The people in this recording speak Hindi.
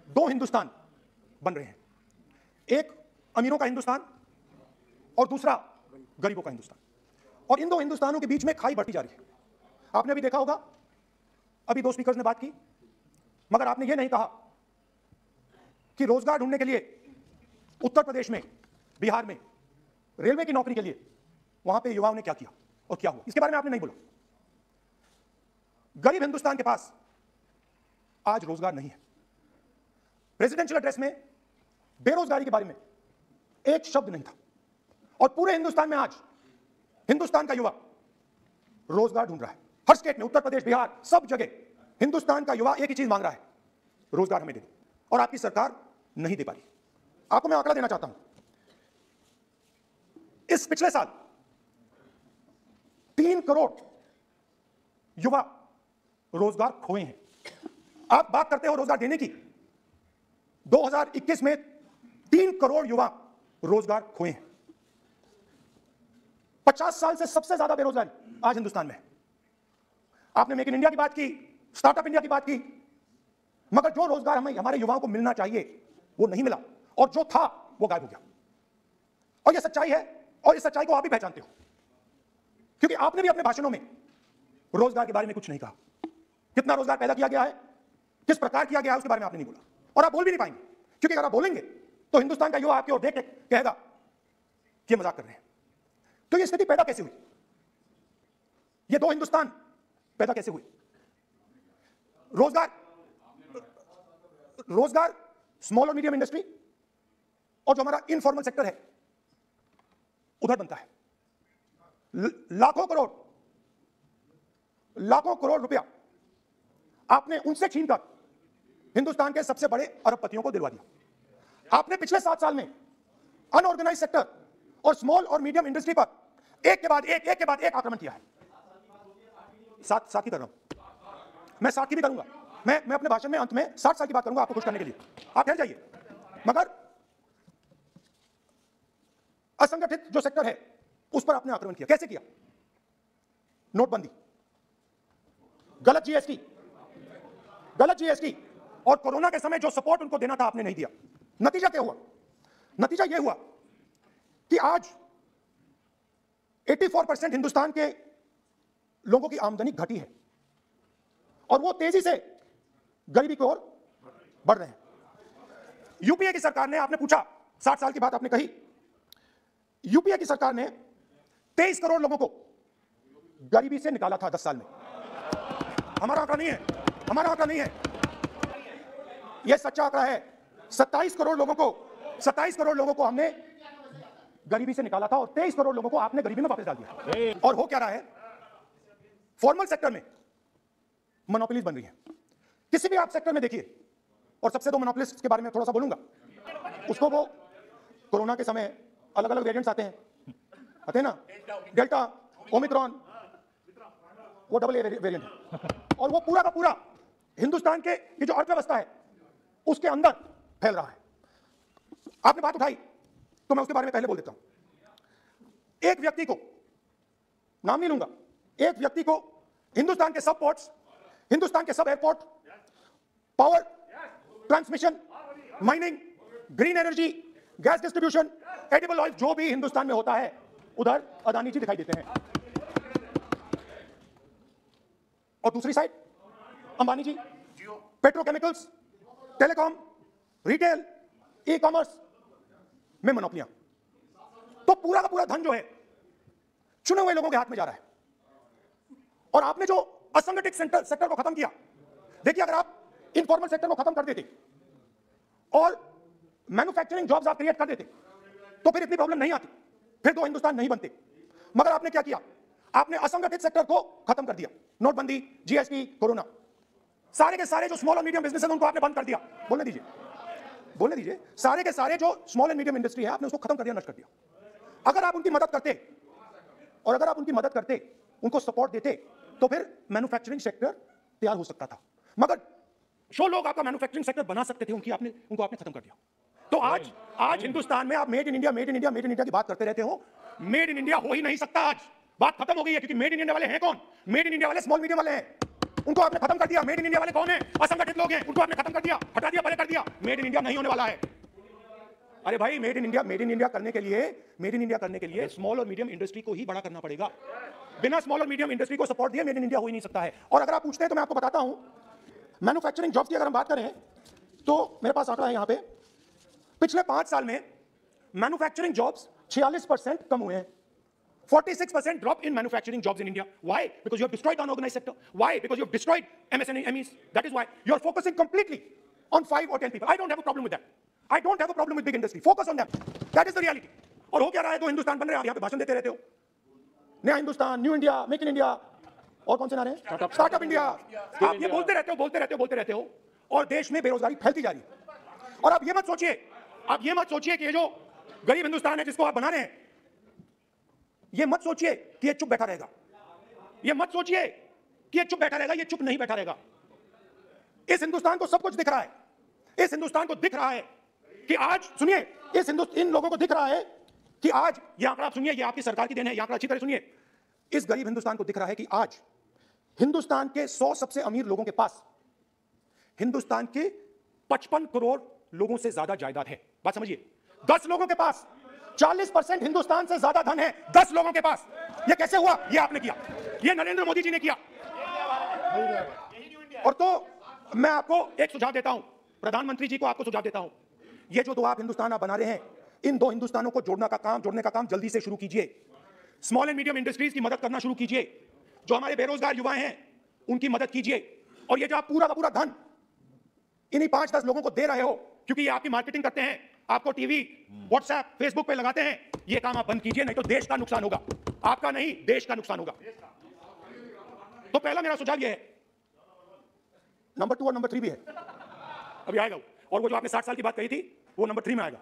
दो हिंदुस्तान बन रहे हैं, एक अमीरों का हिंदुस्तान और दूसरा गरीबों का हिंदुस्तान। और इन दो हिंदुस्तानों के बीच में खाई बढ़ती जा रही है। आपने अभी देखा होगा, अभी दो स्पीकर्स ने बात की, मगर आपने यह नहीं कहा कि रोजगार ढूंढने के लिए उत्तर प्रदेश में, बिहार में रेलवे की नौकरी के लिए वहां पे युवाओं ने क्या किया और क्या हुआ, इसके बारे में आपने नहीं बोला। गरीब हिंदुस्तान के पास आज रोजगार नहीं है। प्रेसिडेंशियल एड्रेस में बेरोजगारी के बारे में एक शब्द नहीं था। और पूरे हिंदुस्तान में आज हिंदुस्तान का युवा रोजगार ढूंढ रहा है। हर स्टेट में, उत्तर प्रदेश, बिहार, सब जगह हिंदुस्तान का युवा एक ही चीज मांग रहा है, रोजगार हमें दे दो। और आपकी सरकार नहीं दे पा रही। आपको मैं आंकड़ा देना चाहता हूं। इस पिछले साल 3 करोड़ युवा रोजगार खोए हैं। आप बात करते हो रोजगार देने की, 2021 में 3 करोड़ युवा रोजगार खोए हैं। 50 साल से सबसे ज्यादा बेरोजगारी आज हिंदुस्तान में है। आपने मेक इन इंडिया की बात की, स्टार्टअप इंडिया की बात की, मगर जो रोजगार हमारे युवाओं को मिलना चाहिए वो नहीं मिला, और जो था वो गायब हो गया। और ये सच्चाई है, और इस सच्चाई को आप भी पहचानते हो, क्योंकि आपने भी अपने भाषणों में रोजगार के बारे में कुछ नहीं कहा। कितना रोजगार पैदा किया गया है, किस प्रकार किया गया है, उसके बारे में आपने नहीं बोला। और आप बोल भी नहीं पाएंगे, क्योंकि अगर आप बोलेंगे तो हिंदुस्तान का युवा आपकी ओर देख के कहेगा कि ये मजाक कर रहे हैं। तो ये स्थिति पैदा कैसे हुई? ये दो हिंदुस्तान पैदा कैसे हुए? रोजगार स्मॉल और मीडियम इंडस्ट्री और जो हमारा इनफॉर्मल सेक्टर है उधर बनता है। लाखों करोड़ रुपया आपने उनसे छीनकर हिंदुस्तान के सबसे बड़े अरबपतियों को दिलवा दिया। आपने पिछले 7 साल में अनऑर्गेनाइज सेक्टर और स्मॉल और मीडियम इंडस्ट्री पर एक के बाद एक आक्रमण किया है। साथ ही कर रहा हूं मैं, 60 की भी करूंगा मैं अपने भाषण में अंत में 60 साल की बात करूंगा आपको खुश करने के लिए। आप ठहर जाइए। मगर असंगठित जो सेक्टर है उस पर आपने आक्रमण किया। कैसे किया? नोटबंदी, गलत जीएसटी और कोरोना के समय जो सपोर्ट उनको देना था आपने नहीं दिया। नतीजा क्या हुआ? नतीजा यह हुआ कि आज 84% हिंदुस्तान के लोगों की आमदनी घटी है और वो तेजी से गरीबी की ओर बढ़ रहे हैं। यूपीए की सरकार ने, आपने पूछा 60 साल की बात आपने कही, यूपीए की सरकार ने 23 करोड़ लोगों को गरीबी से निकाला था 10 साल में। हमारा आंकड़ा नहीं है, यह सच्चा आंकड़ा है। 27 करोड़ लोगों को हमने गरीबी से निकाला था और 23 करोड़ लोगों को आपने गरीबी में वापस डाल दिया। और हो क्या रहा है? फॉर्मल सेक्टर में मोनोपोलीज बन रही है। किसी भी आप सेक्टर में देखिए, और सबसे दो मोनोपोलिस्ट के बारे में थोड़ा सा बोलूंगा। उसको वो कोरोना के समय अलग अलग वेरिएंट्स आते हैं ना, डेल्टा, ओमिक्रॉन, वो डबल ए वेरिएंट है। और वो पूरा का पूरा हिंदुस्तान के ये जो अर्थव्यवस्था है उसके अंदर फैल रहा है। आपने बात उठाई तो मैं उसके बारे में पहले बोल देता हूं। एक व्यक्ति को, नाम नहीं लूंगा, एक व्यक्ति को हिंदुस्तान के सब पोर्ट्स, हिंदुस्तान के सब airport, power transmission, mining, green energy, gas distribution, edible oil, जो भी हिंदुस्तान में होता है उधर अदानी जी दिखाई देते हैं। और दूसरी side Ambani ji, petrochemicals, telecom, retail, ecommerce में मोनोपोलियां। तो पूरा का पूरा धन जो है चुने हुए लोगों के हाथ में जा रहा है। और आपने जो असंगठित सेक्टर को खत्म किया, देखिए अगर आप इनफॉर्मल सेक्टर को खत्म कर देते और मैन्युफैक्चरिंग जॉब्स आप क्रिएट कर देते तो फिर इतनी प्रॉब्लम नहीं आती, फिर दो हिंदुस्तान नहीं बनते। मगर आपने क्या किया? आपने असंगठित सेक्टर को खत्म कर दिया। नोटबंदी, जीएसटी, कोरोना, सारे के सारे जो स्मॉल और मीडियम बिजनेस है उनको आपने बंद कर दिया। बोलने दीजिए। सारे के सारे जो स्मॉल एंड मीडियम इंडस्ट्री है आपने उसको खत्म कर दिया, नष्ट कर दिया। अगर आप उनकी मदद करते, उनको सपोर्ट देते तो फिर मैन्युफैक्चरिंग सेक्टर तैयार हो सकता था। मगर जो लोग आपका मैन्युफैक्चरिंग सेक्टर बना सकते थे उनको आपने खत्म कर दिया। तो आज हिंदुस्तान में आप मेड इन इंडिया की बात करते रहते हो। मेड इन इंडिया हो ही नहीं सकता। आज बात खत्म हो गई है, क्योंकि मेड इन इंडिया वाले हैं कौन? मेड इन इंडिया वाले स्मॉल मीडियम वाले हैं। उनको आपने खत्म कर दिया। मेड इन इंडिया वाले कौन है? असंगठित लोग हैं, उनको आपने खत्म कर दिया, हटा दिया, परे कर दिया। मेड इन इंडिया नहीं होने वाला है। अरे भाई, मेड इन इंडिया करने के लिए स्मॉल और मीडियम इंडस्ट्री को ही बड़ा करना पड़ेगा। बिना स्मॉल और मीडियम इंडस्ट्री को सपोर्ट दिए मेड इन इंडिया हो ही नहीं सकता है। और अगर आप पूछते हैं तो मैं आपको बताता हूं, मैन्युफैक्चरिंग जॉब्स की अगर हम बात करें तो मेरे पास आंकड़ा है यहां पे, पिछले 5 साल में मैन्युफैक्चरिंग जॉब्स 46% कम हुए हैं। 46% drop in manufacturing jobs in India. Why? Because you have destroyed the unorganized sector. Why? Because you have destroyed MSMEs. That is why you are focusing completely on 5 or 10 people. I don't have a problem with that. I don't have a problem with big industry. Focus on them. That is the reality. और हो क्या रहा है? 2 हिंदुस्तान बन रहे हैं, आप यहाँ पे भाषण देते रहते हो। नया Hindustan, new India, make in India, और कौन से नारे हैं? Startup India. आप ये बोलते रहते हो और देश में बेरोजगारी फैलती जा रही है। और आप ये मत सोचिए कि ये जो गरीब हिंदुस्तान है जिसको आप बना रहे हैं, ये मत सोचिए कि ये चुप बैठा रहेगा। ये मत सोचिए कि ये चुप बैठा रहेगा, ये चुप नहीं बैठा रहेगा। इस हिंदुस्तान को सब कुछ दिख रहा है। इस हिंदुस्तान को दिख रहा है कि आज, सुनिए, इन लोगों को दिख रहा है कि आज, ये आंकड़ा आप सुनिए, ये आपकी सरकार की देन है, ये आंकड़ा अच्छी तरह सुनिए। इस गरीब हिंदुस्तान को दिख रहा है कि आज हिंदुस्तान के 100 सबसे अमीर लोगों के पास हिंदुस्तान के 55 करोड़ लोगों से ज्यादा जायदाद है। बात समझिए, 10 लोगों के पास 40% हिंदुस्तान से ज्यादा धन है। 10 लोगों के पास। ये कैसे हुआ? ये आपने किया, ये नरेंद्र मोदी जी ने किया। और तो मैं आपको एक सुझाव देता हूं, प्रधानमंत्री जी को आपको सुझाव देता हूं, ये जो 2 आप हिंदुस्तान आप बना रहे हैं, इन 2 हिंदुस्तानों को जोड़ने का काम जल्दी से शुरू कीजिए। स्मॉल एंड मीडियम इंडस्ट्रीज की मदद करना शुरू कीजिए। जो हमारे बेरोजगार युवा हैं उनकी मदद कीजिए। और ये जो आप पूरा का पूरा धन इन्हीं 5-10 लोगों को दे रहे हो, क्योंकि ये आपकी मार्केटिंग करते हैं, आपको टीवी, व्हाट्सएप, फेसबुक पे लगाते हैं, ये काम आप बंद कीजिए, नहीं तो देश का नुकसान होगा। आपका नहीं, देश का नुकसान होगा। तो पहला मेरा सुझाव ये है। नंबर 2 और नंबर 3 भी है, अभी आएगा। और वो जो आपने 60 साल की बात कही थी, वो नंबर 3 में आएगा।